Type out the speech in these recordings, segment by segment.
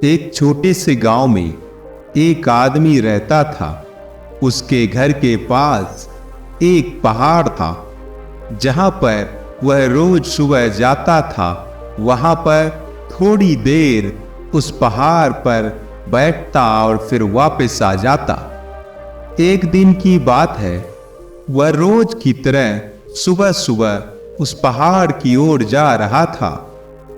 एक छोटे से गांव में एक आदमी रहता था। उसके घर के पास एक पहाड़ था, जहां पर वह रोज सुबह जाता था। वहां पर थोड़ी देर उस पहाड़ पर बैठता और फिर वापस आ जाता। एक दिन की बात है, वह रोज की तरह सुबह सुबह उस पहाड़ की ओर जा रहा था।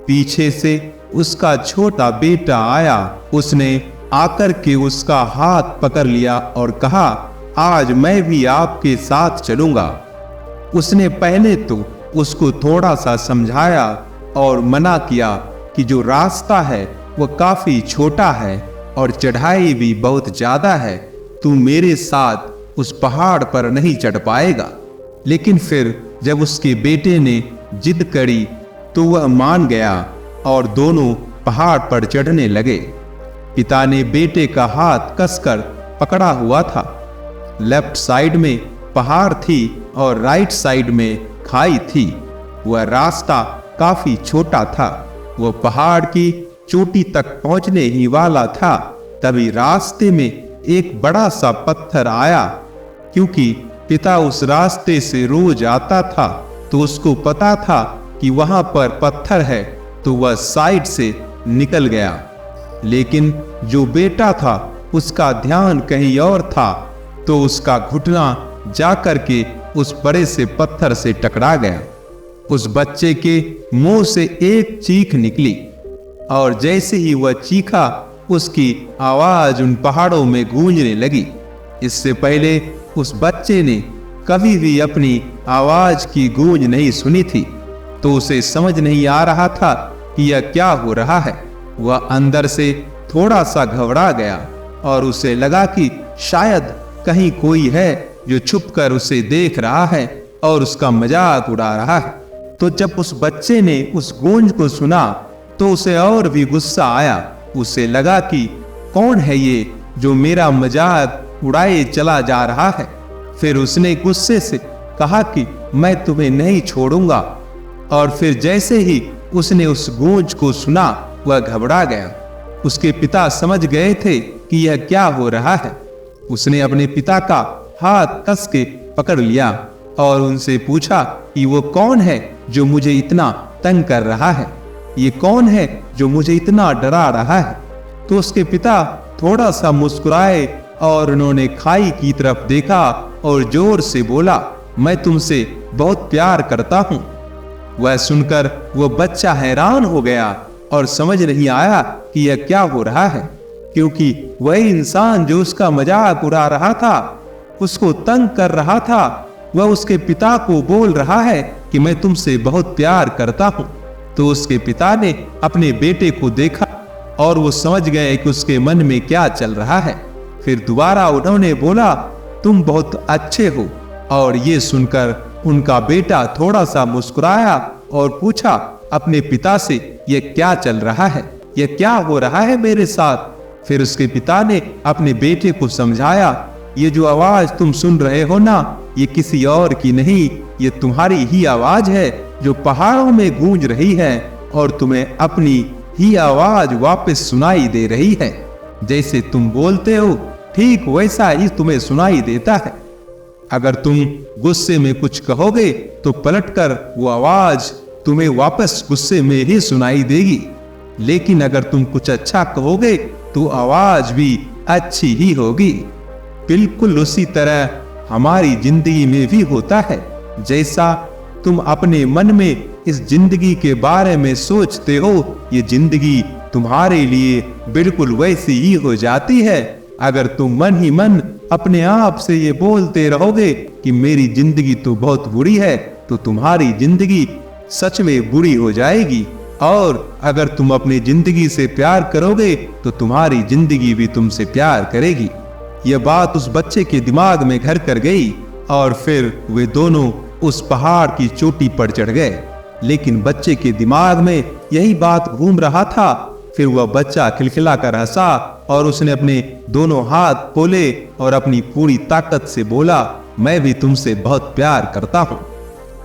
पीछे से उसका छोटा बेटा आया। उसने आकर के उसका हाथ पकड़ लिया और कहा, आज मैं भी आपके साथ चलूंगा। उसने पहले तो उसको थोड़ा सा समझाया और मना किया कि जो रास्ता है वह काफी छोटा है और चढ़ाई भी बहुत ज्यादा है, तू मेरे साथ उस पहाड़ पर नहीं चढ़ पाएगा। लेकिन फिर जब उसके बेटे ने जिद करी तो वह मान गया और दोनों पहाड़ पर चढ़ने लगे। पिता ने बेटे का हाथ कसकर पकड़ा हुआ था। लेफ्ट साइड में पहाड़ थी और राइट साइड में खाई थी। वह रास्ता काफी छोटा था। वह पहाड़ की चोटी तक पहुंचने ही वाला था, तभी रास्ते में एक बड़ा सा पत्थर आया। क्योंकि पिता उस रास्ते से रोज आता था तो उसको पता था कि वहां पर पत्थर है, तो वह साइड से निकल गया। लेकिन जो बेटा था उसका ध्यान कहीं और था, तो उसका घुटना जाकर के उस बड़े से पत्थर से टकरा गया। उस बच्चे के मुंह से एक चीख निकली और जैसे ही वह चीखा, उसकी आवाज उन पहाड़ों में गूंजने लगी। इससे पहले उस बच्चे ने कभी भी अपनी आवाज की गूंज नहीं सुनी थी, तो उसे समझ नहीं आ रहा था कि यह क्या हो रहा है। वह अंदर से थोड़ा सा घबरा गया और उसे लगा कि शायद कहीं कोई है जो छुपकर उसे देख रहा है और उसका मजाक उड़ा रहा है। तो जब उस बच्चे ने उस गूंज को सुना तो उसे और भी गुस्सा आया। उसे लगा कि कौन है ये जो मेरा मजाक उड़ाए चला जा रहा है। फिर उसने गुस्से से कहा कि मैं तुम्हें नहीं छोड़ूंगा। और फिर जैसे ही उसने उस गूंज को सुना, वह घबरा गया। उसके पिता समझ गए थे कि यह क्या हो रहा है। उसने अपने पिता का हाथ कस के पकड़ लिया और उनसे पूछा कि वो कौन है जो मुझे इतना तंग कर रहा है, ये कौन है जो मुझे इतना डरा रहा है। तो उसके पिता थोड़ा सा मुस्कुराए और उन्होंने खाई की तरफ देखा और जोर से बोला, मैं तुमसे बहुत प्यार करता हूं। वह सुनकर वो बच्चा हैरान हो गया और समझ नहीं आया कि यह क्या हो रहा है, क्योंकि वही इंसान जो उसका मजाक उड़ा रहा था, उसको तंग कर रहा था, वह उसके पिता को बोल रहा है कि मैं तुमसे बहुत प्यार करता हूं। तो उसके पिता ने अपने बेटे को देखा और वो समझ गए कि उसके मन में क्या चल रहा है। फिर दोबारा उन्होंने बोला, तुम बहुत अच्छे हो। और ये सुनकर उनका बेटा थोड़ा सा मुस्कुराया और पूछा अपने पिता से, ये क्या चल रहा है, ये क्या हो रहा है मेरे साथ। फिर उसके पिता ने अपने बेटे को समझाया, ये जो आवाज तुम सुन रहे हो ना, ये किसी और की नहीं, ये तुम्हारी ही आवाज है जो पहाड़ों में गूंज रही है और तुम्हें अपनी ही आवाज वापस सुनाई दे रही है। जैसे तुम बोलते हो ठीक वैसा ही तुम्हें सुनाई देता है। अगर तुम गुस्से में कुछ कहोगे तो पलटकर वो आवाज तुम्हें वापस गुस्से में ही सुनाई देगी। लेकिन अगर तुम कुछ अच्छा कहोगे तो आवाज भी अच्छी ही होगी। बिल्कुल उसी तरह हमारी जिंदगी में भी होता है। जैसा तुम अपने मन में इस जिंदगी के बारे में सोचते हो, ये जिंदगी तुम्हारे लिए बिल्कुल वैसी ही हो जाती है। अगर तुम मन ही मन अपने आप से ये बोलते रहोगे कि मेरी जिंदगी तो बहुत बुरी है, तो तुम्हारी जिंदगी सच में बुरी हो जाएगी। और अगर तुम अपनी जिंदगी से प्यार करोगे तो तुम्हारी जिंदगी भी तुमसे प्यार करेगी। यह बात उस बच्चे के दिमाग में घर कर गई और फिर वे दोनों उस पहाड़ की चोटी पर चढ़ गए। लेकिन बच्चे के दिमाग में यही बात घूम रहा था। फिर वह बच्चा खिलखिला कर हंसा और उसने अपने दोनों हाथ खोले और अपनी पूरी ताकत से बोला, मैं भी तुमसे बहुत प्यार करता हूं।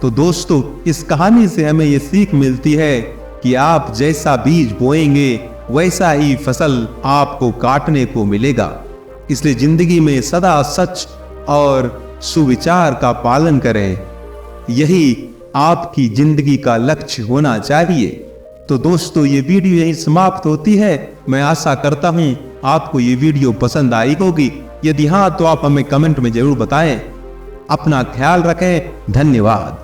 तो दोस्तों, इस कहानी से हमें ये सीख मिलती है कि आप जैसा बीज बोएंगे वैसा ही फसल आपको काटने को मिलेगा। इसलिए जिंदगी में सदा सच और सुविचार का पालन करें, यही आपकी जिंदगी का लक्ष्य होना चाहिए। तो दोस्तों, ये वीडियो यहीं समाप्त होती है। मैं आशा करता हूं आपको ये वीडियो पसंद आई होगी। यदि हाँ, तो आप हमें कमेंट में जरूर बताएं। अपना ख्याल रखें। धन्यवाद।